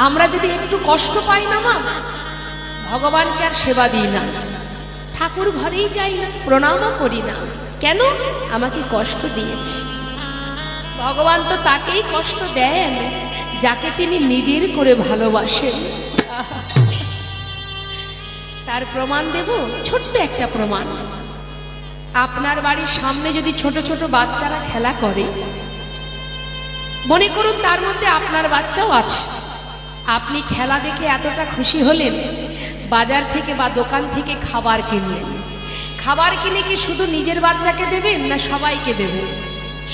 আমরা যদি একটু কষ্ট পাই না মা, ভগবানকে আর সেবা দিই না, ঠাকুর ঘরেই যাই না, প্রণামও করি না। কেন? আমাকে কষ্ট দিয়েছে। ভগবান তো তাকেই কষ্ট দেন যাকে তিনি নিজের করে ভালোবাসেন। তার প্রমাণ দেব, ছোট্ট একটা প্রমাণ। আপনার বাড়ির সামনে যদি ছোট ছোট বাচ্চারা খেলা করে, মনে করুন তার মধ্যে আপনার বাচ্চাও আছে, আপনি খেলা দেখে এতটা খুশি হলেন, বাজার থেকে বা দোকান থেকে খাবার কিনলেন। খাবার কিনে কি শুধু নিজের বাচ্চাকে দেবেন না সবাইকে দেবেন?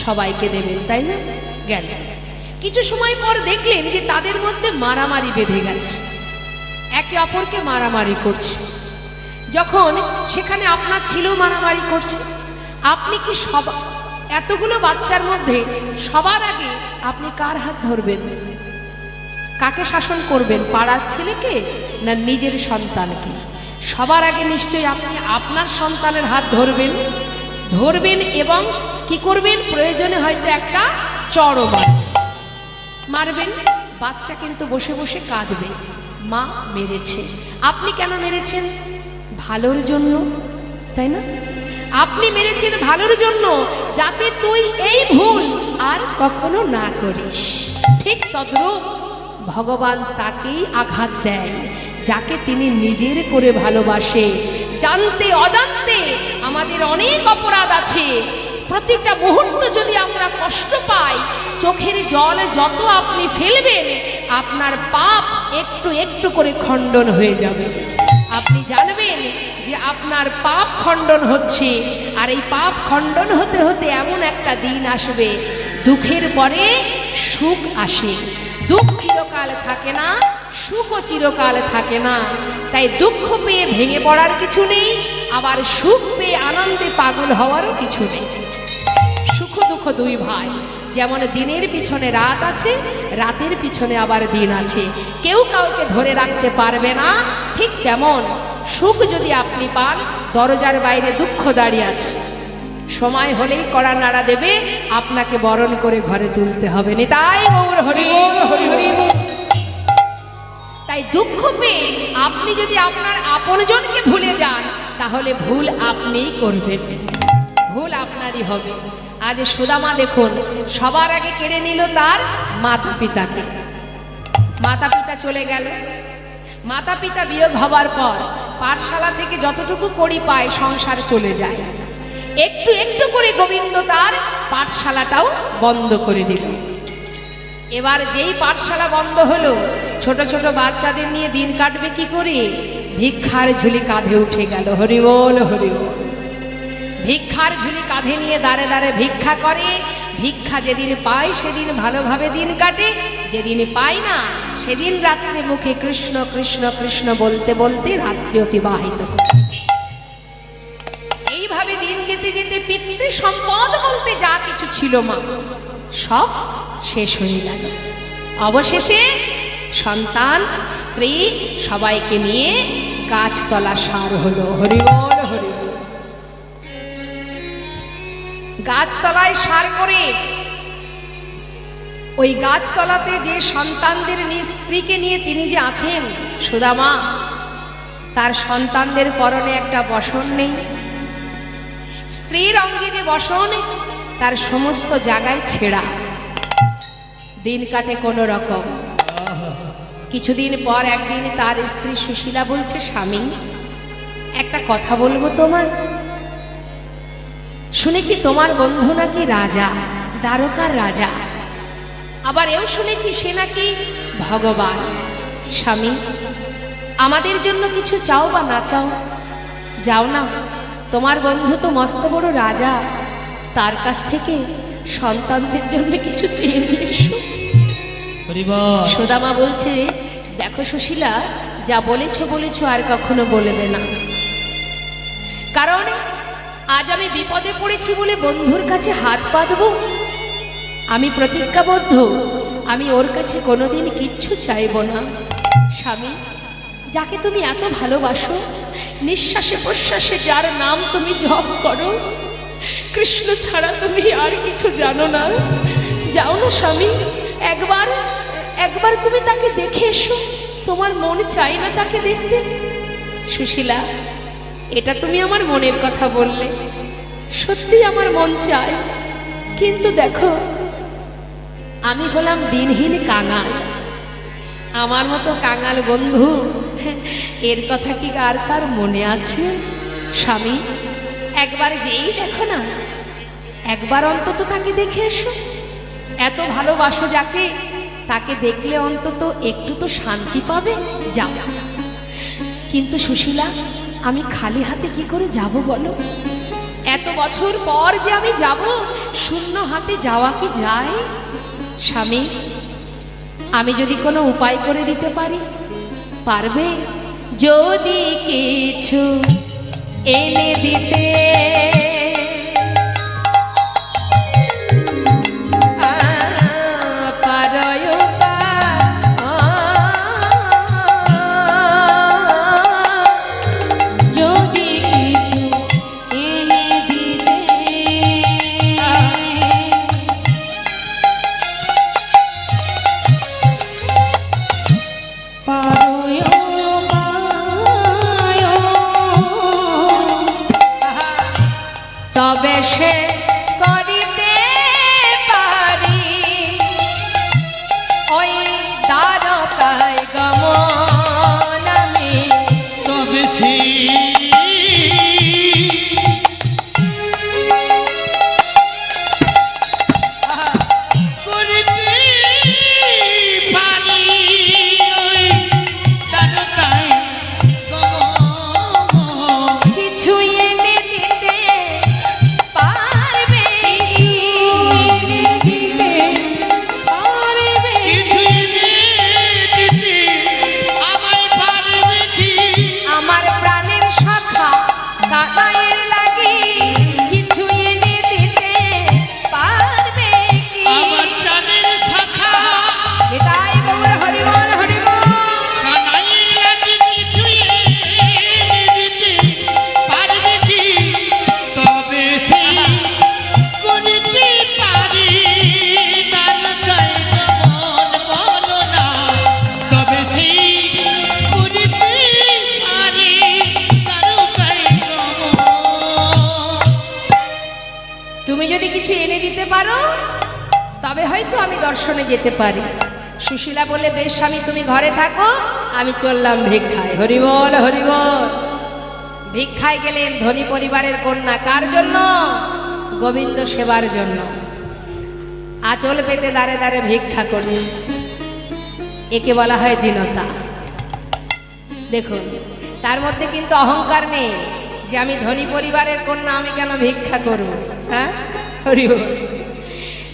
সবাইকে দেবেন, তাই না? গেল কিছু সময় পর দেখলেন যে তাদের মধ্যে মারামারি বেঁধে গেছে, একে অপরকে মারামারি করছে। যখন সেখানে আপনার ছেলেও মারামারি করছে, আপনি কি এতগুলো বাচ্চার মধ্যে সবার আগে আপনি কার হাত ধরবেন? কাকে শাসন করবেন? পাড়ার ছেলেকে না নিজের সন্তানকে? সবার আগে নিশ্চয়ই আপনি আপনার সন্তানের হাত ধরবেন এবং কি করবেন? প্রয়োজনে হয়তো একটা চড়ও মারবেন। বাচ্চা কিন্তু বসে বসে কাঁদবে, মা মেরেছে। আপনি কেন মেরেছেন? ভালোর জন্য, তাই না? আপনি মেরেছেন ভালোর জন্য, যাতে তুই এই ভুল আর কখনো না করিস। ঠিক তদ্রূপ ভগবান তাকেই আঘাত দেয় যাকে তিনি নিজের করে ভালোবাসে। জানতে অজান্তে আমাদের অনেক অপরাধ আছে। প্রতিটা মুহূর্ত যদি আমরা কষ্ট পাই, চোখের জল যত আপনি ফেলবেন, আপনার পাপ একটু একটু করে খণ্ডন হয়ে যাবে। আপনি জানবেন যে আপনার পাপ খণ্ডন হচ্ছে, আর এই পাপ খণ্ডন হতে হতে এমন একটা দিন আসবে, দুঃখের পরে সুখ আসে। দুঃখ চিরকাল থাকে না, সুখও চিরকাল থাকে না। তাই দুঃখ পেয়ে ভেঙে পড়ার কিছু নেই, আবার সুখ পেয়ে আনন্দে পাগল হওয়ারও কিছু নেই। সুখ দুঃখ দুই ভাই। যেমন দিনের পিছনে রাত আছে, রাতের পিছনে আবার দিন আছে, কেউ কাউকে ধরে রাখতে পারবে না। ঠিক তেমন সুখ যদি আপনি পান, দরজার বাইরে দুঃখ দাঁড়িয়ে আছে, সময় হলেই কড়া নাড়া দেবে, আপনাকে বরণ করে ঘরে তুলতে হবে। নিতাই গৌর হরি হরি হরি। তাই দুঃখ পেয়ে আপনি যদি আপনার আপনজনকে ভুলে যান, তাহলে ভুল আপনিই করবেন, ভুল আপনারই হবে। আজ সুদামা দেখুন, সবার আগে কেড়ে নিল তার মাতা পিতাকে। মাতা পিতা চলে গেল। মাতা পিতা বিয়োগ হবার পর পাঠশালা থেকে যতটুকু কড়ি পায় সংসার চলে যায়। একটু একটু করে গোবিন্দ তার পাঠশালাটাও বন্ধ করে দিল। এবার যেই পাঠশালা বন্ধ হলো, ছোট ছোট বাচ্চাদের নিয়ে দিন কাটবে কি করে? ভিক্ষার ঝুলি কাঁধে উঠে গেল। হরি বল হরি বল। ভিক্ষার ঝুলি কাঁধে নিয়ে দাঁড়ে দাঁড়ে ভিক্ষা করে। ভিক্ষা যেদিন পায় সেদিন ভালোভাবে দিন কাটে, যেদিন পায় না সেদিন রাত্রে মুখে কৃষ্ণ কৃষ্ণ কৃষ্ণ বলতে বলতে রাত্রি অতিবাহিত। এইভাবে দিন যেতে যেতে পিতৃ সম্পদ বলতে যা কিছু ছিল মা, সব শেষ হয়ে গেল। অবশেষে সন্তান, স্ত্রী সবাইকে নিয়ে গাছতলা সার হলো। হরি বল হরি বল। গাছতলায় সার করে ওই গাছতলাতে যে সন্তানদের নিয়ে, স্ত্রীকে নিয়ে তিনি যে আছেন সুদামা, তার সন্তানদের পরনে একটা বসন নেই। স্ত্রীর অঙ্গে যে বসন, তার সমস্ত জায়গায় ছেঁড়া। দিন কাটে কোনো রকম। কিছুদিন পর একদিন তার স্ত্রী সুশীলা বলছে, স্বামী একটা কথা বলবো তোমার। শুনেছি তোমার বন্ধু নাকি রাজা, দ্বারকার রাজা, আবার এও শুনেছি সে নাকি ভগবান। স্বামী আমাদের জন্য কিছু চাও বা না চাও, যাও না, তোমার বন্ধু তো মস্ত বড় রাজা, তার কাছ থেকে সন্তানদের জন্য কিছু চেয়ে নিয়ে এসো। সুদামা বলছে, দেখো সুশীলা, যা বলেছো আর কখনো বলবে না, কারণ আজ আমি বিপদে পড়েছি বলে বন্ধুর কাছে হাত পাতব? আমি প্রতিজ্ঞাবদ্ধ, আমি ওর কাছে কোনোদিন কিচ্ছু চাইব না। স্বামী, যাকে তুমি এত ভালোবাসো, নিঃশ্বাসে প্রশ্বাসে যার নাম তুমি জপ করো, কৃষ্ণ ছাড়া তুমি আর কিছু জানো না, যাও না স্বামী, একবার তুমি তাকে দেখে এসো, তোমার মন চাই না তাকে দেখতে? সুশীলা, এটা তুমি আমার মনের কথা বললে, সত্যি আমার মন চায়, কিন্তু দেখো আমি হলাম দিনহীন কাঙাল। আমার মতো কাঙাল বন্ধু, এর কথা কি আর তার মনে আছে? স্বামী, একবার যেই দেখো না, একবার অন্তত তাকে দেখে এসো। এত ভালোবাসো যাকে, তাকে দেখলে অন্তত একটু তো শান্তি পাবে। যাও। কিন্তু সুশীলা, আমি খালি হাতে কি করে যাব বলো? এত বছর পর যে আমি যাব, শূন্য হাতে যাওয়া কি যায়? স্বামী, আমি যদি কোনো উপায় করে দিতে পারি, পারবে? যদি কিছু এনে দিতে তবে সে করিতে পারি ওই দ্বারকায় গমন আমি। তবে সে করিতে পারি ওই দ্বারকায় গমন। কিছু এনে দিতে পারবে, কিছু এনে দিতে আমায় পারবে কি? আমার প্রাণের সখা কাটায়ের লাগি কিছু এনে দিতে পারবে কি? আমার প্রাণের শাখা এটাই গৌর হরিবল হরিবল। কানাই লাগি কিছু এনে দিতে পারবে কি? তবে সে করিতে পারি দ্বারকায় গমন, বলো না। তবে সে করিতে পারি দ্বারকায় গমন। তুমি যদি কিছু এনে দিতে পারো, তবে হয়তো আমি দর্শনে যেতে পারি। সুশীলা বলে, বেশ স্বামী, তুমি ঘরে থাকো, আমি চললাম ভিক্ষায়। হরিবল হরিবল। ভিক্ষায় গেলেন ধনী পরিবারের কন্যা। কার জন্য? গোবিন্দ সেবার জন্য। আঁচল পেতে দাঁড়ে দাঁড়ে ভিক্ষা করছে। একে বলা হয় দীনতা। দেখুন, তার মধ্যে কিন্তু অহংকার নেই যে আমি ধনী পরিবারের কন্যা, আমি কেন ভিক্ষা করব? হ্যাঁ, হরিবল।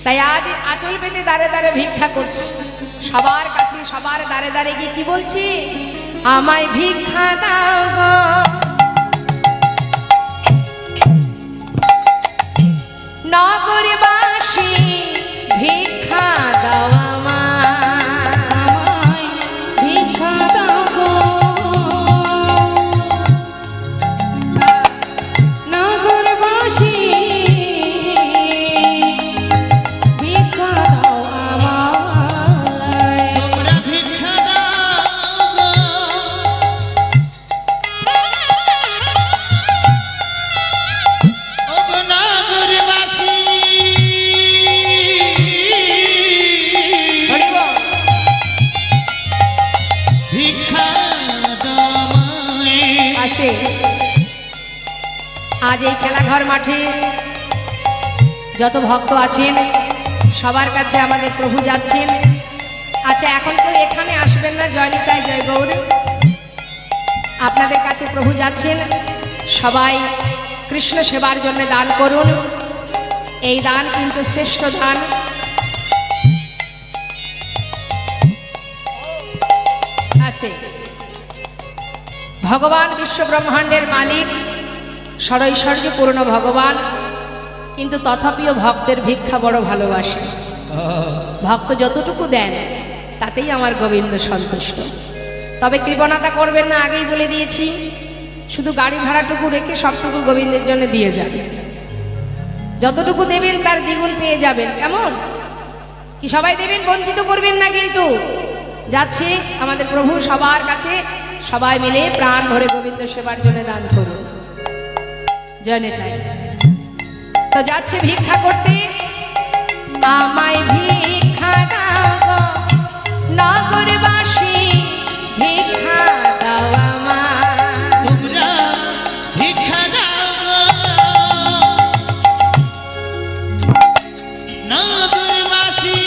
তাই আজ আঁচল পেতে দাঁড়ে দাঁড়ে ভিক্ষা করছি, সবার কাছে, সবার দাঁড়ে দাঁড়ে গিয়ে কি বলছি? আমায় ভিক্ষা দাও গো, নগরবাসী ভিক্ষা দাও আমায়, ভিক্ষা দাও গো, নগরবাসী ভিক্ষা দাও আমায়। তোমরা ভিক্ষা দাও গো, ওগো নগরবাসী। হরিবল। ভিক্ষা দাও আমায়। আসে আজ এই খেলাঘর মাঠে যত ভক্ত আছেন, সবার কাছে আমাদের প্রভু যাচ্ছেন। আচ্ছা, এখন কেউ এখানে আসবেন না, জয়নিতায় জয় গৌর। আপনাদের কাছে প্রভু যাচ্ছেন, সবাই কৃষ্ণ সেবার জন্য দান করুন। এই দান কিন্তু শ্রেষ্ঠ দান। আস্তে। ভগবান বিশ্ব ব্রহ্মাণ্ডের মালিক, ষড়ৈশ্বর্য পূর্ণ ভগবান, কিন্তু তথাপিও ভক্তের ভিক্ষা বড় ভালোবাসে। ভক্ত যতটুকু দেন তাতেই আমার গোবিন্দ সন্তুষ্ট। তবে কৃপণতা করবেন না, আগেই বলে দিয়েছি। শুধু গাড়ি ভাড়াটুকু রেখে সবটুকু গোবিন্দের জন্য দিয়ে যাবেন। যতটুকু দেবেন তার দ্বিগুণ পেয়ে যাবেন। কেমন? কি সবাই দেবেন, বঞ্চিত করবেন না কিন্তু। যাচ্ছে আমাদের প্রভু সবার কাছে, সবাই মিলে প্রাণ ভরে গোবিন্দ সেবার জন্য দান করুন। জয়নেতাই তো যাচ্ছে ভিক্ষা করতে। আমায় ভিক্ষা দাও গো নগরবাসী, ভিক্ষা দাও আমায়। তোমরা ভিক্ষা দাও গো নগরবাসী,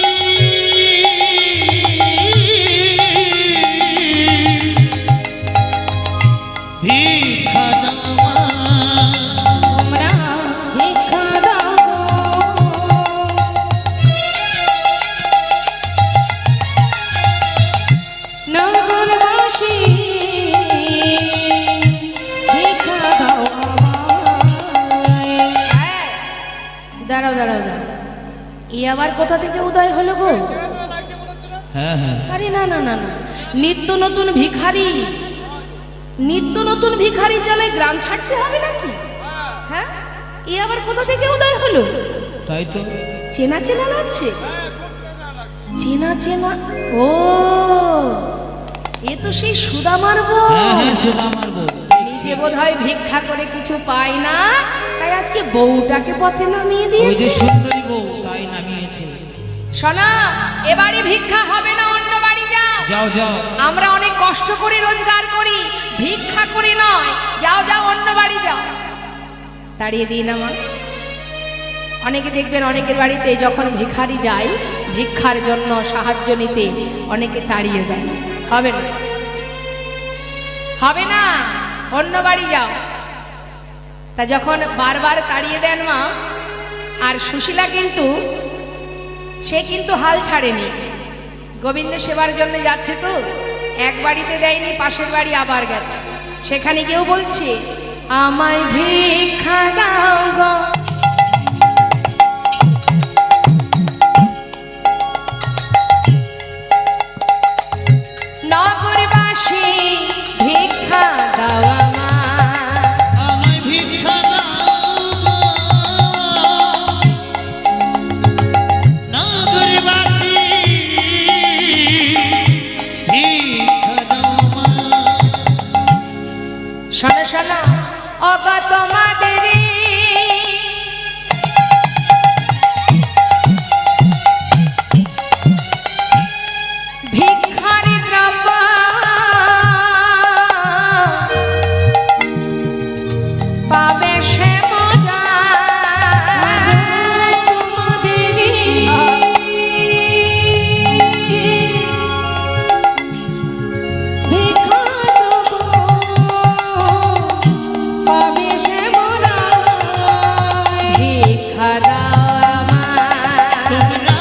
ভিক্ষা দাও তোমরা ভিক্ষা দাও নগরবাসী, ভিক্ষা দাও আমায়। দাঁড়াও দাঁড়াও দাঁড়াও, এই আবার কোথা থেকে উদয় হলো গো? হ্যাঁ হ্যাঁ, আরে না না না না, নিত্য নতুন ভিখারি, নিত্য নতুন ভিখারির জ্বালায় গ্রাম ছাড়তে হবে নাকি? হ্যাঁ, এ আবার কোথা থেকে উদয় হলো? তাই তো। চেনা চেনা লাগছে, চেনা চেনা। ও, এ তো সেই সুদামার বউ। হ্যাঁ হ্যাঁ, সেটা আমার বউ। নিজে বোধহয় ভিক্ষা করে কিছু পায় না, তাই আজকে বউটাকে পথে নামিয়ে ওই যে দিয়েছে। সুন্দরী বউ, তাই নামিয়েছে। শোনা, এবারে ভিক্ষা হবে না, অন্য বাড়ি যাও। যাও যাও, আমরা অনেক কষ্ট করে রোজগার করি, ভিক্ষা করে নয়। যাও যাও, অন্য বাড়ি যাও। তাড়িয়ে দিই না মা। অনেকে দেখবেন অনেকের বাড়িতে যখন ভিখারি যায় ভিক্ষার জন্য সাহায্য নিতে, অনেকে তাড়িয়ে দেয়। হবে না, হবে না, অন্য বাড়ি যাও। তা যখন বারবার তাড়িয়ে দেন মা, আর সুশীলা কিন্তু সে কিন্তু হাল ছাড়েনি, গোবিন্দ সেবার জন্য যাচ্ছে তো, এক বাড়িতে দেয়নি, পাশের বাড়ি আবার গেছে। সেখানে কেউ বলছে আমায় ভিক্ষা দাও গো নগরবাসী, ভিক্ষা দাও আমায়। আমায় ভিক্ষা দাও গো নগরবাসী, ভিক্ষা দাও আমায়। শোনো শোনো, অগো তোমাদেরই ভিক্ষারি দ্রব্য পাবে সে মোরা। তোমাদেরই ভিক্ষা পাবে সে মোরা। ভিক্ষা দাও আমায়। তোমরা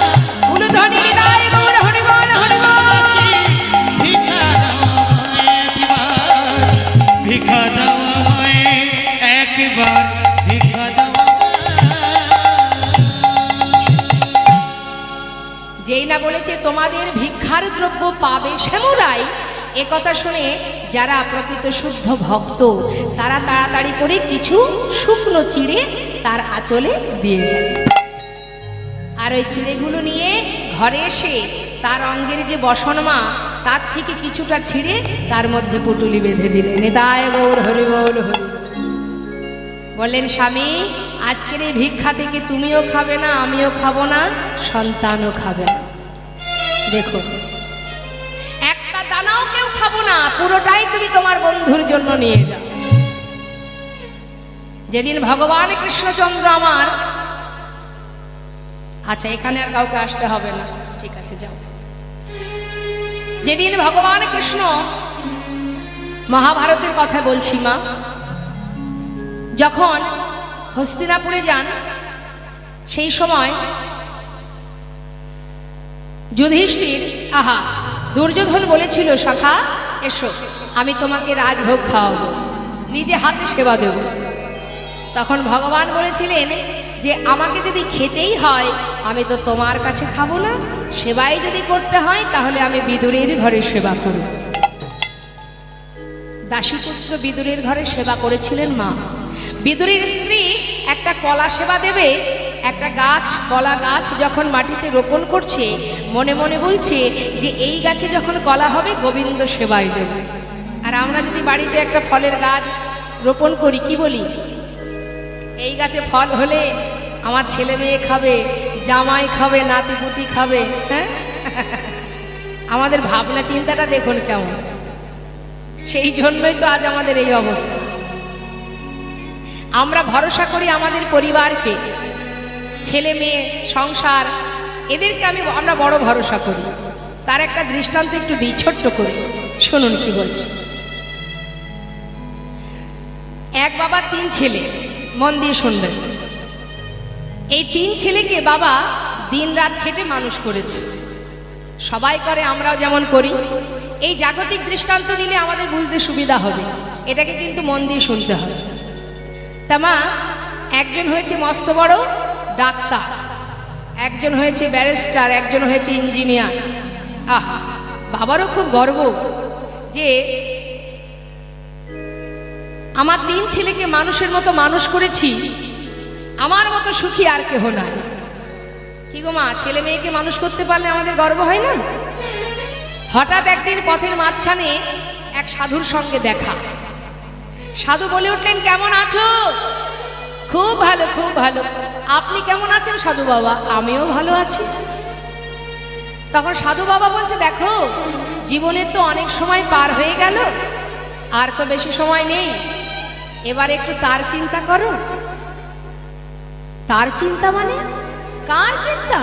গুণধ্বনি হৃদয় গৌর হরি বল হরি বল। ভিক্ষা দাও আমায় একবার, ভিক্ষা দাও আমায় একবার, ভিক্ষা দাও আমায়। যেই না বলেছে তোমাদের ভিক্ষার দ্রব্য পাবে শ্যামরাই, এ কথা শুনে যারা প্রকৃত শুদ্ধ ভক্ত তারা তাড়াতাড়ি করে কিছু শুকনো চিড়ে তার আঁচলে দিয়ে দেয়। আর ওই চিড়েগুলো নিয়ে ঘরে এসে তার অঙ্গের যে বসনমা তার থেকে কিছুটা ছিঁড়ে তার মধ্যে পুটুলি বেঁধে দিলেন। নেতায় গৌর হরি বল হরি। বললেন স্বামী, আজকের এই ভিক্ষা থেকে তুমিও খাবে না, আমিও খাবো না, সন্তানও খাবে না। দেখো, একটা দানাও কেউ খাবো না, পুরোটাই তুমি তোমার বন্ধুর জন্য নিয়ে যাও। যেদিন ভগবান কৃষ্ণচন্দ্র আমার, আচ্ছা এখানে আর কাউকে আসতে হবে না, ঠিক আছে যাও। যেদিন ভগবান কৃষ্ণ, মহাভারতের কথা বলছি মা, যখন হস্তিনাপুরে যান সেই সময় যুধিষ্ঠির, আহা, দুর্যোধন বলেছিল সখা এসো আমি তোমাকে রাজভোগ খাওয়াবো, নিজে হাতে সেবা দেব। তখন ভগবান বলেছিলেন যে আমাকে যদি খেতেই হয় আমি তো তোমার কাছে খাবো না, সেবাই যদি করতে হয় তাহলে আমি বিদুরের ঘরে সেবা করব। দাসীপুত্র বিদুরের ঘরে সেবা করেছিলেন মা। বিদুরের স্ত্রী একটা কলা সেবা দেবে, একটা গাছ, কলা গাছ যখন মাটিতে রোপণ করছে, মনে মনে বলছে যে এই গাছে যখন কলা হবে গোবিন্দ সেবাই দেব। আর আমরা যদি বাড়িতে একটা ফলের গাছ রোপণ করি, কি বলি? এই গাছে ফল হলে আমার ছেলে মেয়ে খাবে, জামাই খাবে, নাতিপুতি খাবে। হ্যাঁ, আমাদের ভাবনা চিন্তাটা দেখুন কেমন। সেই জন্যই তো আজ আমাদের এই অবস্থা। আমরা ভরসা করি আমাদের পরিবারকে, ছেলে মেয়ে, সংসার, এদেরকে আমরা বড় ভরসা করি। তার একটা দৃষ্টান্ত একটু দিই ছোট্ট করে, শুনুন কি বলছি। এক বাবা 3 ছেলে, মন দিয়ে শুনবেন। এই 3 ছেলেকে বাবা দিন রাত খেটে মানুষ করেছে। সবাই করে, আমরাও যেমন করি। এই জাগতিক দৃষ্টান্ত দিলে আমাদের বুঝতে সুবিধা হবে, এটাকে কিন্তু মন দিয়ে শুনতে হবে। তা মা, একজন হয়েছে মস্ত বড় ডাক্তার, একজন হয়েছে ব্যারিস্টার, একজন হয়েছে ইঞ্জিনিয়ার। আহা, বাবারও খুব গর্ব যে আমার 3 ছেলেকে মানুষের মতো মানুষ করেছি, আমার মতো সুখী আর কেহ নাই। কি গো মা, ছেলে মেয়েকে মানুষ করতে পারলে আমাদের গর্ব হয় না? হঠাৎ একদিন পথের মাঝখানে এক সাধুর সঙ্গে দেখা। সাধু বলে উঠলেন, কেমন আছো? খুব ভালো, খুব ভালো। আপনি কেমন আছেন সাধু বাবা? আমিও ভালো আছি। তখন সাধু বাবা বলছে, দেখো, জীবনের তো অনেক সময় পার হয়ে গেল, আর তো বেশি সময় নেই, এবার একটু তার চিন্তা করো। তার চিন্তা মানে? কার চিন্তা?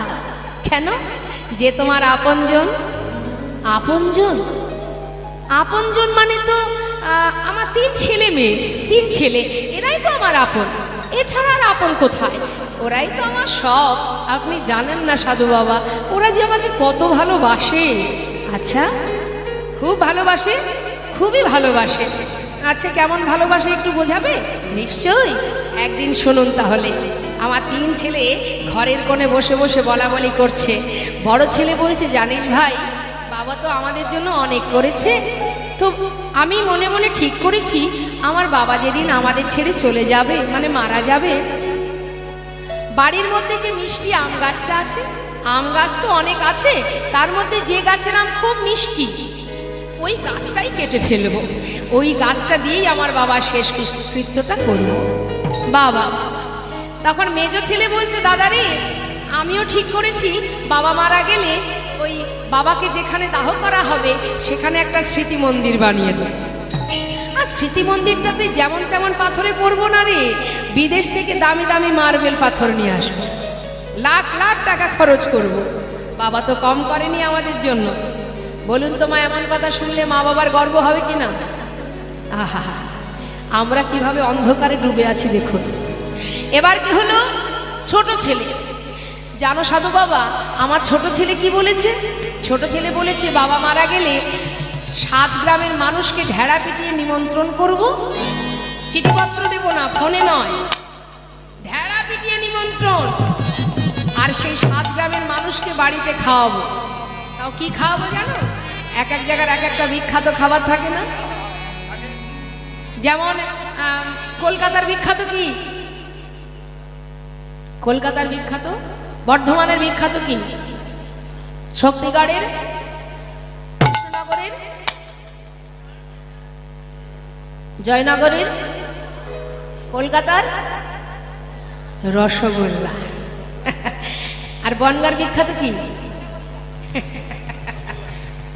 কেন? যে তোমার আপনজন। আপনজন? আপনজন মানে তো আমার 3 ছেলে মেয়ে, 3 ছেলে, এরাই তো আমার আপন। এছাড়া আর আপন কোথায়? ওরাই তো আমার সব। আপনি জানেন না সাধু বাবা, ওরা যে আমাকে কত ভালোবাসে। আচ্ছা, খুব ভালোবাসে? খুবই ভালোবাসে। আচ্ছা, কেমন ভালোবাসে একটু বোঝাবে? নিশ্চয়ই, একদিন শুনুন তাহলে। আমার 3 ছেলে ঘরের কোণে বসে বসে বলা বলি করছে। বড় ছেলে বলছে, জানিস ভাই, বাবা তো আমাদের জন্য অনেক করেছে, তো আমি মনে মনে ঠিক করেছি আমার বাবা যেদিন আমাদের ছেড়ে চলে যাবে, মানে মারা যাবে, বাড়ির মধ্যে যে মিষ্টি আম গাছটা আছে, আম গাছ তো অনেক আছে, তার মধ্যে যে গাছের আম খুব মিষ্টি, ওই গাছটাই কেটে ফেলবো। ওই গাছটা দিয়েই আমার বাবার শেষ কৃত্যটা করব। বাবা, তখন মেজো ছেলে বলছে, দাদা রে, আমিও ঠিক করেছি বাবা মারা গেলে ওই বাবাকে যেখানে দাহ করা হবে সেখানে একটা স্মৃতি মন্দির বানিয়ে দেব। আর স্মৃতি মন্দিরটাতে যেমন তেমন পাথরে পড়বো না রে, বিদেশ থেকে দামি দামি মার্বেল পাথর নিয়ে আসবো, লাখ লাখ টাকা খরচ করব। বাবা তো কম করেনি আমাদের জন্য। বলুন তো মা, এমন কথা শুনলে মা বাবার গর্ব হবে কি না? আহা, আমরা কিভাবে অন্ধকারে ডুবে আছি দেখুন। এবার কি হলো? ছোট ছেলে। জানো সাধু বাবা, আমার ছোট ছেলে কি বলেছে? ছোট ছেলে বলেছে, বাবা মারা গেলে 7 গ্রামের মানুষকে ঢেড়া পিটিয়ে নিমন্ত্রণ করব, চিঠিপত্র দেব না, ফোনে নয়, ঢেড়া পিটিয়ে নিমন্ত্রণ। আর সেই 7 গ্রামের মানুষকে বাড়িতে খাওয়াবো। তাও কি খাওয়াবো জানো? এক এক জায়গার এক একটা বিখ্যাত খাবার থাকে না? যেমন কলকাতার বিখ্যাত কি? কলকাতার বিখ্যাত, বর্ধমানের বিখ্যাত কি? শক্তিগড়ের, কৃষ্ণনগরের, জয়নগরের, কলকাতার রসগোল্লা। আর বনগাঁর বিখ্যাত কি?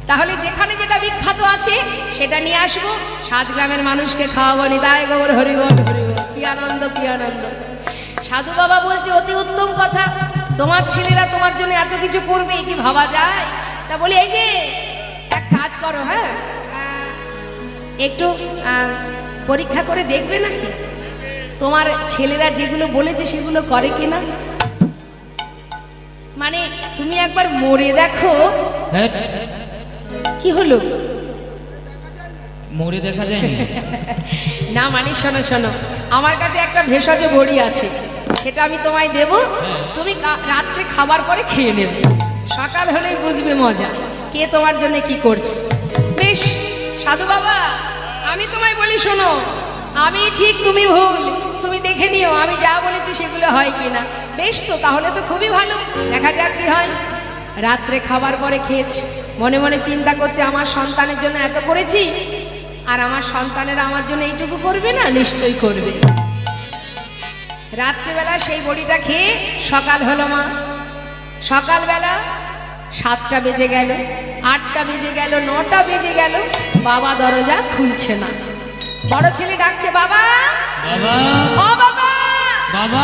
তাহলে যেখানে যেটা বিখ্যাত আছে সেটা নিয়ে আসবো, 7 গ্রামের মানুষকে খাওয়াবো। নিতাই গৌর হরিবল হরিবল। কি আনন্দ, কি আনন্দ। সাধু বাবা বলছে, অতি উত্তম কথা, তোমার ছেলেরা তোমার জন্য এত কিছু করবে, কি ভাবা যায়? তা বলি, এই যে এক কাজ করো, হ্যাঁ, একটু পরীক্ষা করে দেখবে নাকি তোমার ছেলেরা যেগুলো বলেছে সেগুলো করে কিনা। মানে তুমি একবার মরে দেখো। কি হলো? মরে দেখা যায় না, মানে শোনো শোনো, আমার কাছে একটা ভেষজ বড়ি আছে, সেটা আমি তোমায় দেব, তুমি রাত্রে খাবার পরে খেয়ে নেবে, সকাল হলেই বুঝবে মজা কে তোমার জন্য কি করছে। বেশ সাধু বাবা, আমি তোমায় বলি শোনো, আমি ঠিক তুমি ভুল, তুমি দেখে নিও আমি যা বলেছি সেগুলো হয় কিনা। বেশ, তো তাহলে তো খুবই ভালো, দেখা যাক কি হয়। রাত্রে খাবার পরে খেয়েছি, মনে মনে চিন্তা করছে আমার সন্তানের জন্য এত করেছি, আর আমার সন্তানেরা আমার জন্য এইটুকু করবে না? নিশ্চয়ই করবে। রাত্রিবেলা সেই বড়িটা খেয়ে সকাল হলো মা। সকালবেলা 7টা বেজে গেল, 8টা বেজে গেল, 9টা বেজে গেল, বাবা দরজা খুলছে না। বড় ছেলে ডাকছে, বাবা বাবা ও বাবা, বাবা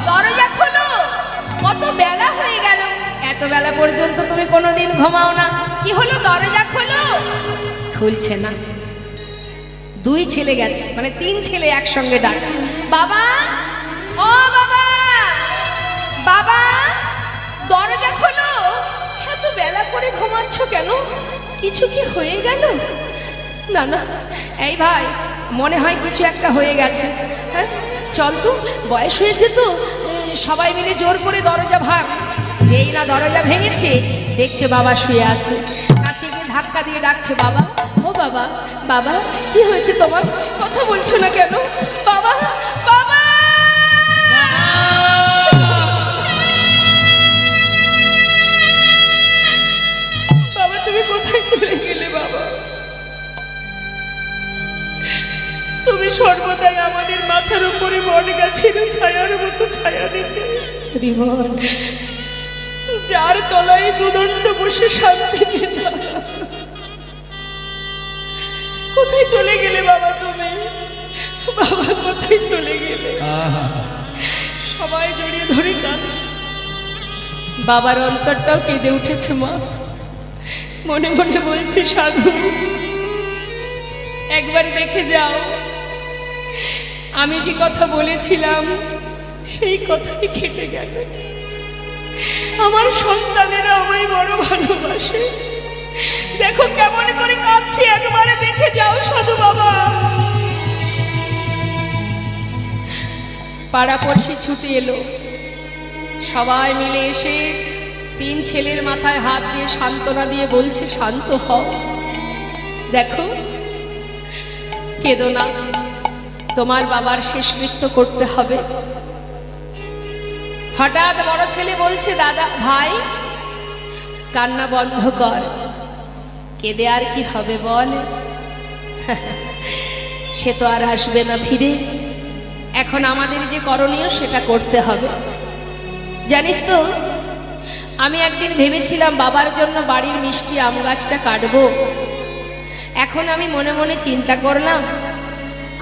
দরজা খোলো, কত বেলা হয়ে গেল, এত বেলা পর্যন্ত তুমি কোনোদিন ঘুমাও না, কি হলো দরজা খোলো। খুলছে না। 2 ছেলে গেছে, মানে 3 ছেলে একসঙ্গে ডাকছে, বাবা ও বাবা, বাবা দরজা খোলো, এত বেলা করে ঘুমাচ্ছ কেন, কিছু কি হয়ে গেল? না না, এই ভাই মনে হয় কিছু একটা হয়ে গেছে। হ্যাঁ চল তো, বয়স হয়েছে তো, সবাই মিলে জোর করে দরজা ভাঙ। যেই না দরজা ভেঙেছে, দেখছে বাবা শুয়ে আছে। কাছে গিয়ে ধাক্কা দিয়ে ডাকছে, বাবা ও বাবা, বাবা কি হয়েছে তোমার, কথা বলছো না কেন? বাবা বাবা, বাবা তুমি কোথায় চলে গেলে? বাবা তুমি সর্বদাই আমাদের মাথার উপরে বট গাছের ছায়ার মতো ছায়া দিতে, যার তলায় দুদণ্ড বসে শান্তি পেতাম। কোথায় চলে গেলে বাবা তুমি? বাবা কোথায় চলে গেলে? সবাই জড়িয়ে ধরে কাঁদছে। বাবার অন্তরটাও কেঁদে উঠেছে মা। মনে মনে বলছে, সাধু একবার দেখে যাও, আমি যে কথা বলেছিলাম সেই কথাই খেটে গেল। আমার সন্তানেরা আমায় বড় ভালোবাসে, দেখো কেমন করে কাঁদছি, একবারে দেখে যাও সাধু বাবা। পাড়াপড়শি ছুটে এলো, সবাই মিলে এসে 3 ছেলের মাথায় হাত দিয়ে সান্ত্বনা দিয়ে বলছে, শান্ত হও, দেখো কেঁদো না, তোমার বাবার শেষকৃত্য করতে হবে। হঠাৎ বড় ছেলে বলছে, দাদা ভাই কান্না বন্ধ কর, কেঁদে আর কি হবে বল, সে তো আর আসবে না ফিরে, এখন আমাদের যে করণীয় সেটা করতে হবে। জানিস তো, আমি একদিন ভেবেছিলাম বাবার জন্য বাড়ির মিষ্টি আম গাছটা কাটবো। এখন আমি মনে মনে চিন্তা করলাম,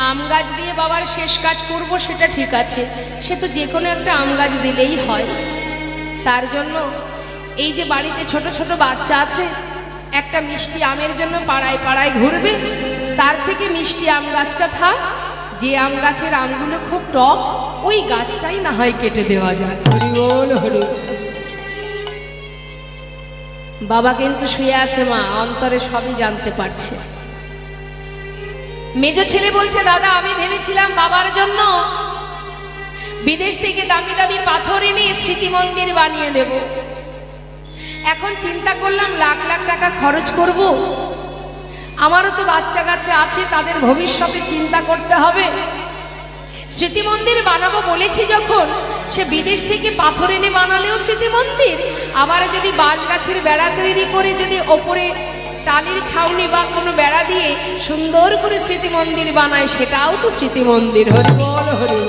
আম গাছ দিয়ে বাবার শেষ কাজ করব সেটা ঠিক আছে, সে তো যে কোনো একটা আম গাছ দিলেই হয়। তার জন্য এই যে বাড়িতে ছোট ছোট বাচ্চা আছে, একটা মিষ্টি আমের জন্য পাড়ায় পাড়ায় ঘুরবে, তার থেকে মিষ্টি আম গাছটা থাক, যে আম গাছের আমগুলো খুব টক, ওই গাছটাই না হয় কেটে দেওয়া যায়। হরি বল হরি। বাবা কিন্তু শুয়ে আছে, মা অন্তরে সবই জানতে পারছে। মেজো ছেলে বলছে, দাদা আমি ভেবেছিলাম বাবার জন্য বিদেশ থেকে দামি দামি পাথর এনে স্মৃতি মন্দির বানিয়ে দেব। এখন চিন্তা করলাম লাখ লাখ টাকা খরচ করব, আমারও তো বাচ্চা কাচ্চা আছে, তাদের ভবিষ্যতে চিন্তা করতে হবে। স্মৃতি মন্দির বানাবো বলেছি যখন, সে বিদেশ থেকে পাথর এনে বানালেও স্মৃতি মন্দির, আবার যদি বাঁশ গাছের বেড়া তৈরি করে যদি ওপরে টালির ছাউনি বা কোনো বেড়া দিয়ে সুন্দর করে স্মৃতি মন্দির বানায়, সেটাও তো স্মৃতি মন্দির। হরি বল হরি।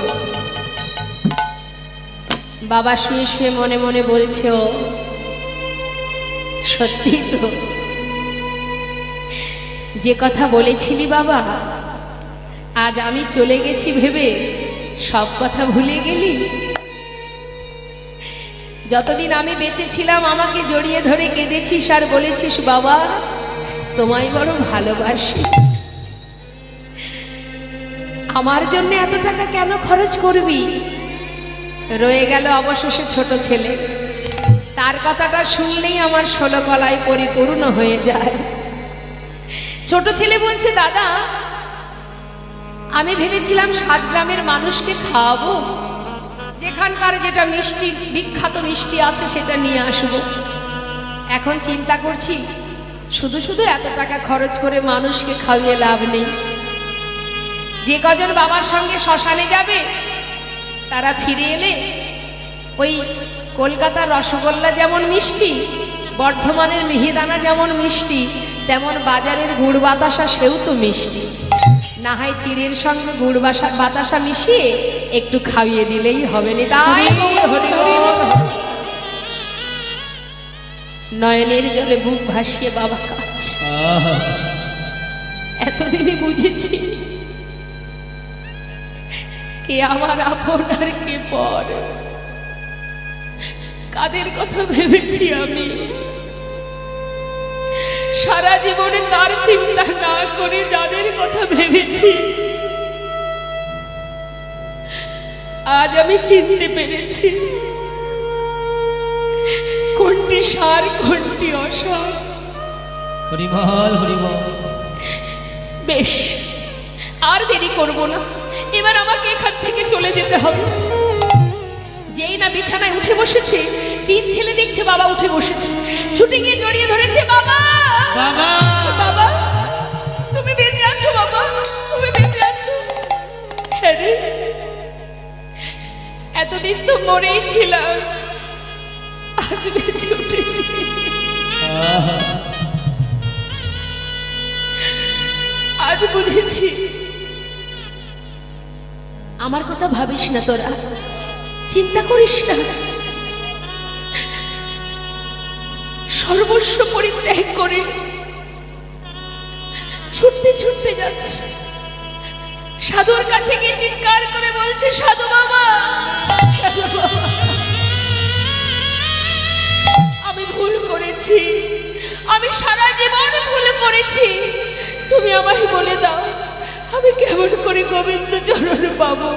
বাবা শুয়ে শুয়ে মনে মনে বলছে, ও সত্যি তো, যে কথা বলেছিলি বাবা, আজ আমি চলে গেছি ভেবে সব কথা ভুলে গেলি। যতদিন আমি বেঁচে ছিলাম আমাকে জড়িয়ে ধরে কেঁদেছিস আর বলেছিস, বাবা তোমায় বড় ভালোবাসি, আমার জন্য এত টাকা কেন খরচ করবি? রয়ে গেল অবশেষে ছোট ছেলে, তার কথাটা শুনলেই আমার 16 কলায় পরিপূর্ণ হয়ে যায়। ছোট ছেলে বলছে, দাদা আমি ভেবেছিলাম 7 গ্রামের মানুষকে খাওয়াবো, যেখানকার যেটা মিষ্টি বিখ্যাত মিষ্টি আছে সেটা নিয়ে আসবো। এখন চিন্তা করছি শুধু শুধু এত টাকা খরচ করে মানুষকে খাইয়ে লাভ নেই, যে কজন বাবার সঙ্গে শ্মশানে যাবে তারা ফিরে এলে ওই কলকাতার রসগোল্লা যেমন মিষ্টি, বর্ধমানের মিহিদানা যেমন মিষ্টি, তেমন বাজারের গুড় বাতাসা সেও তো মিষ্টি। না হয় চিড়ের সঙ্গে গুড় বাতাসা মিশিয়ে একটু খাইয়ে দিলেই হবে না। তাই নয়নের জলে বুক ভাসিয়ে বাবা কাঁদছে। এতদিনে বুঝেছি কে আমার আপন আর কে পর। কাদের কথা ভেবেছি আমি, সারা জীবনে তার চিন্তা না করে যাদের কথা ভেবেছি, আজ আমি চিনতে পেরেছি কোনটি সার কোনটি অসার। হরিবল হরিবল। বেশ, আর দেরি করব না, এবার আমাকে এখান থেকে চলে যেতে হবে। যেই না বিছানায় উঠে বসেছে, তিন ছেলে দেখছে বাবা উঠে বসেছে, ছুটে গিয়ে জড়িয়ে ধরেছে। বাবা বাবা বাবা, তুমি বেঁচে আছো বাবা, তুমি বেঁচে আছো। হ্যাঁ রে, এতদিন তো মরেই ছিলাম, আজ বেঁচে উঠেছি। আজ বুঝেছি। আমার কথা ভাবিস না তোরা, চিন্তা করিস না। সর্বস্ব পরিত্যাগ করে ছুটতে ছুটতে যাচ্ছে, সাধুর কাছে গিয়ে চিৎকার করে বলছে, সাধু বাবা, সাধু বাবা, আমি ভুল করেছি, আমি সারা জীবন ভুল করেছি, তুমি আমায় বলে দাও আমি কেমন করে গোবিন্দ চরণ পাবো,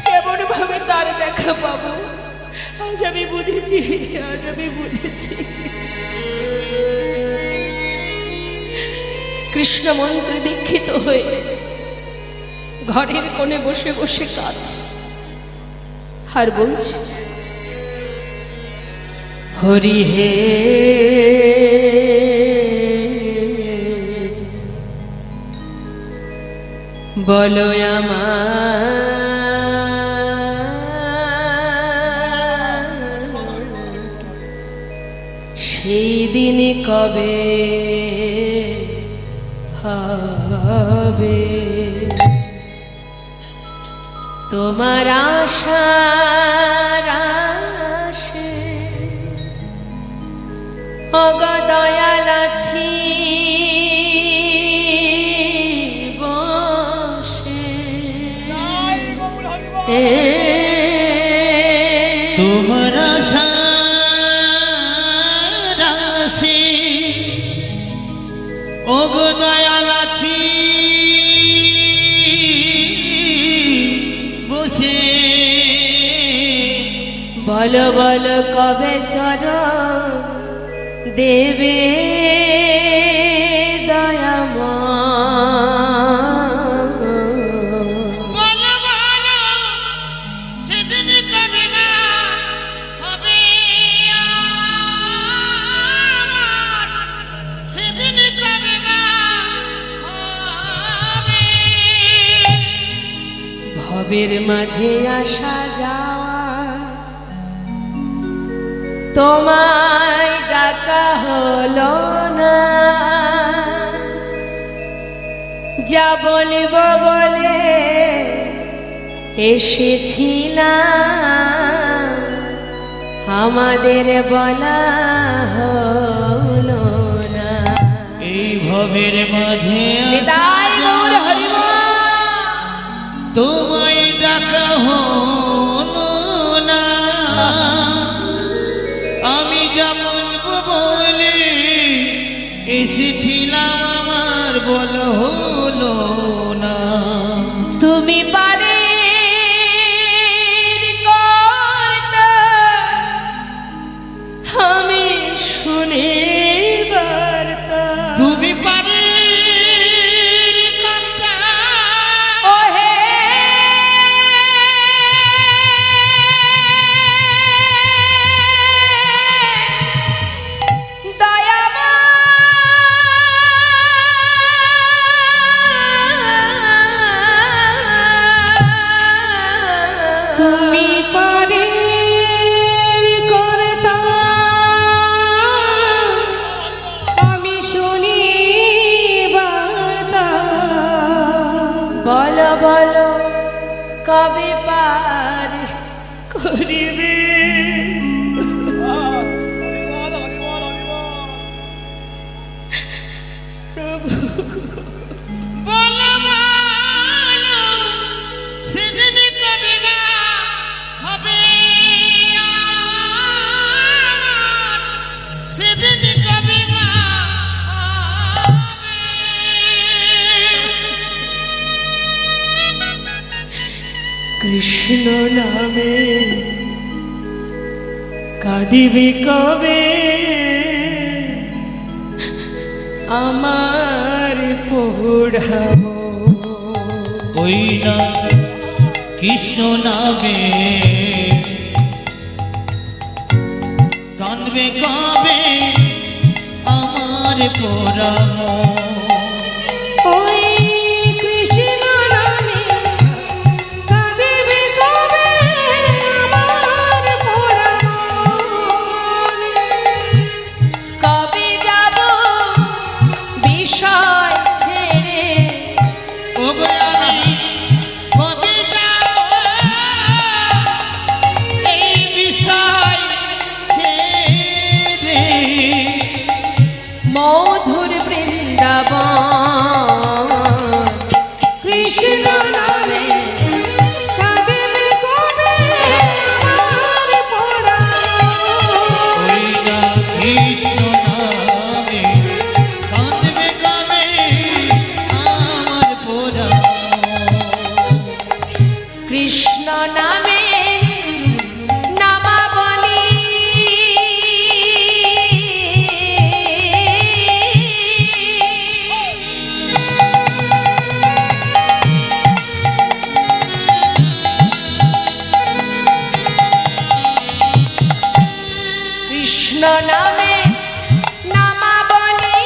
কেমন ভাবে তার দেখা পাবো। আজ আমি বুঝেছি, আজ আমি বুঝেছি। কৃষ্ণ মন্ত্রে দীক্ষিত হয়ে ঘরের কোণে বসে বসে কাজ আর বলছে, হরি হে বলো আমার সেই দিন কবে হবে, তোমার আশার আশে অগ দয়াল আছি তোমার সারাসে ওগো দয়াল আছি বসে, বলো বলো কবে চরণ দেবে ভবের মাঝে আসা যাওয়া, তোমায় ডাকা হলো না, যা বলব বলে এসেছিলাম, আমাদের বলা হলো না। এই ভবের মাঝে তোমায় ডাকা হলো না, আমি যা বলবো বলে এসেছিলাম, আমার বলা হলো না। তুমি পারে কর্তা, আমি শুনে বার্তা, তুমি পারে কবে পার করিবে। বলো বলো সেদিন কবে না হবে আমার, সেদিন কবে না হবে। কৃষ্ণ নামে কাঁদিবে কবে আমার পোড়াবো। ওই না কৃষ্ণ নামে কাঁদবে কবে আমার পোড়ামো। ওই কৃষ্ণ নামে কাঁদিবে কবে আমার পোড়াবো। কবে যাব বিষয় ছেড়ে, ওগো আমি কবে যাব এই বিষয় ছেড়ে। মধুর বৃন্দাবন কৃষ্ণ নামে কাঁদিবে কবে আমার পোড়াবো। ওই না কৃষ্ণ নামে কাঁদবে কবে আমার পোড়ামো। কৃষ্ণ নামে নামাবলী কৃষ্ণ নামে নামাবলী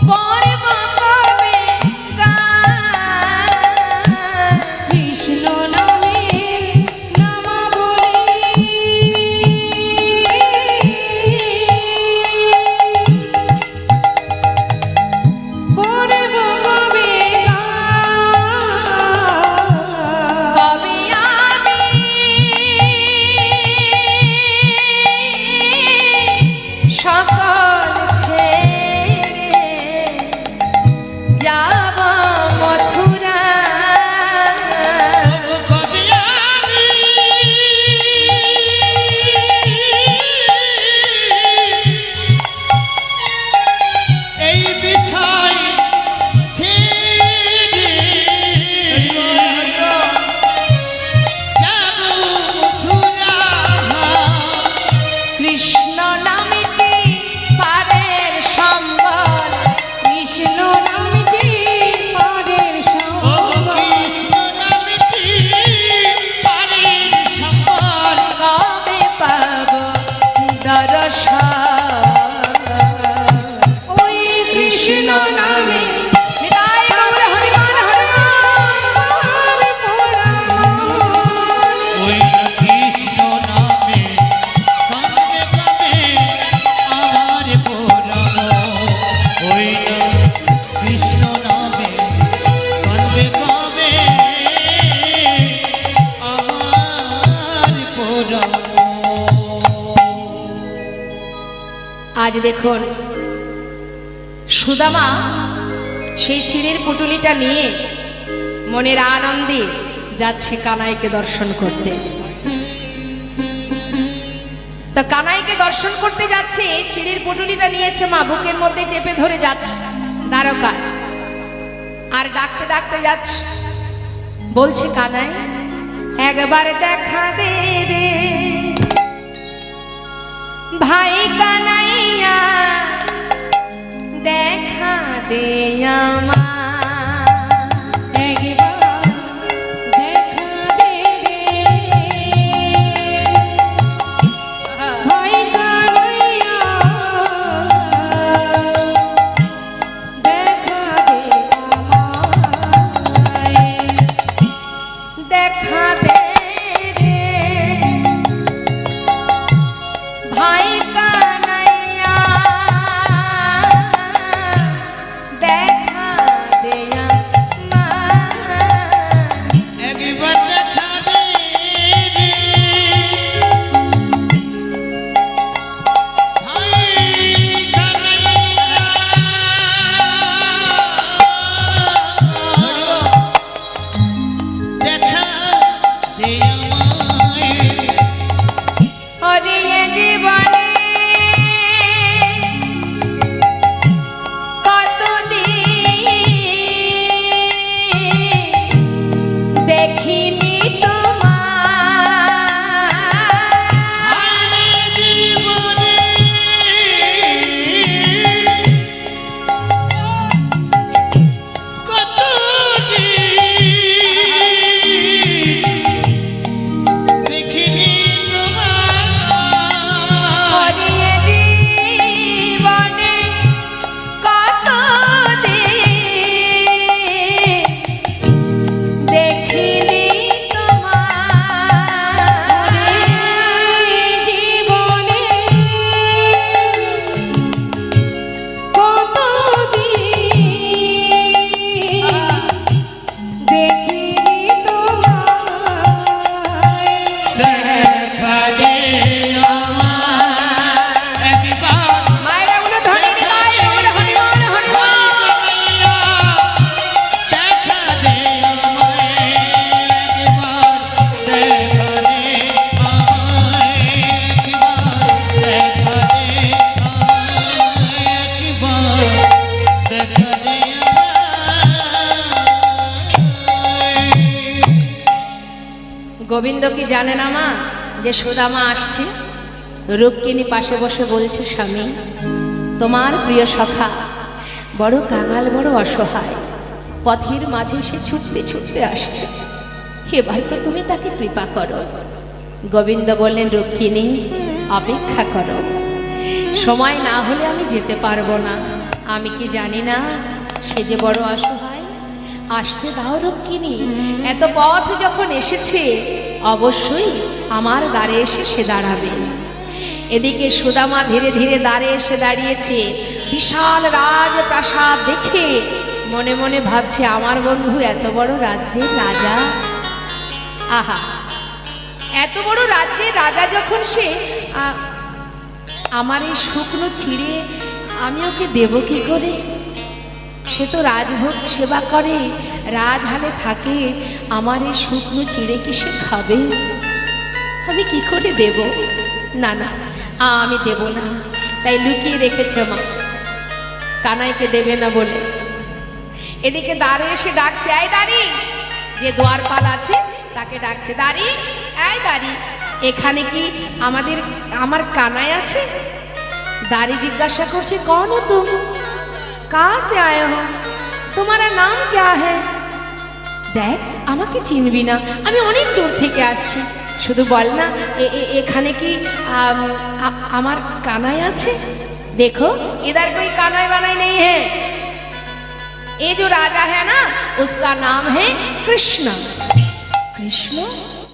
পরব কবে গান। কৃষ্ণ নামে নামাবলী পরব কবে গান। কবে আমি সকল ছেড়ে যাব মথুরা। ওগো কবে আমি এই বিষয় ছেড়ে যাব মথুরা। কৃষ্ণ নামটি পারের সম্বল, কৃষ্ণ নামটি পারের ওগো সম্বল। কৃষ্ণ নামটি পারের সম্বল। কবে পাব দর্শন ওই কৃষ্ণ নামে। নিতাই গৌর হরিমান হরিমান পোড়াবো। ওই না কৃষ্ণ নামে কাঁদবে কবে আমার পোড়ামো। ওই না কৃষ্ণ নামে কাঁদবে কবে আমার পোড়ামো। আজ দেখুন সুদামা সেই চিড়ের পুটুলিটা নিয়ে মনের আনন্দে যাচ্ছে কানাইকে দর্শন করতে। তো কানাইকে দর্শন করতে যাচ্ছে, চিড়ের পুটুলিটা নিয়েছে মা, বুকের মধ্যে চেপে ধরে যাচ্ছে দ্বারকা। আর ডাকতে ডাকতে যাচ্ছে, বলছে কানাই একবার দেখা দে রে ভাই কানাইয়া, দেখা দে আমার একবার দেখা দে রে ভাই কানাইয়া, দেখা দে আমায়, দেখা দে রে ভাই কানাইয়া। গোবিন্দ কি জানে না মা যে সুদামা আসছে? রুক্মিণী পাশে বসে বলছে, স্বামী তোমার প্রিয় সখা বড় কাঙাল, বড় অসহায়, পথের মাঝে সে ছুটতে ছুটতে আসছে, এবার তো তুমি তাকে কৃপা করো। গোবিন্দ বললেন, রুক্মিণী অপেক্ষা করো, সময় না হলে আমি যেতে পারবো না। আমি কি জানি না সে যে বড় অসহায়? আসতে দাও রুক্মিণী, এত পথ যখন এসেছে অবশ্যই আমার দ্বারে এসে সে দাঁড়াবে। এদিকে সুদামা ধীরে ধীরে দ্বারে এসে দাঁড়িয়েছে। বিশাল রাজপ্রাসাদ দেখে মনে মনে ভাবছে, আমার বন্ধু এত বড় রাজ্যের রাজা। আহা, এত বড় রাজ্যের রাজা যখন সে, আমার এই শুকনো ছিঁড়ে আমি ওকে দেব কি করে? সে তো রাজভোগ সেবা করে, রাজহালে থাকে, আমার এই শুকনো চিড়ে কি সে খাবে? আমি কি করে দেব? না না, আমি দেব না। তাই লুকিয়ে রেখেছে মা, কানাইকে দেবে না বলে। এদিকে দ্বারে এসে ডাকছে, এই দাঁড়ি, যে দ্বারপাল আছে তাকে ডাকছে, দাঁড়ি, এই দাঁড়ি, এখানে কি আমার কানাই আছে? दारी जिज्ञासा करছে, कौन हो तुम, कहाँ से आए हो, तुम्हारा नाम क्या है? देख আমাকে চিনবি না, আমি অনেক দূর থেকে আসছি, শুধু বল না এখানে কি আমার কানাই আছে? देखो इधर कोई कानाई वानाई नहीं है, ये जो राजा है ना उसका नाम है कृष्ण। कृष्ण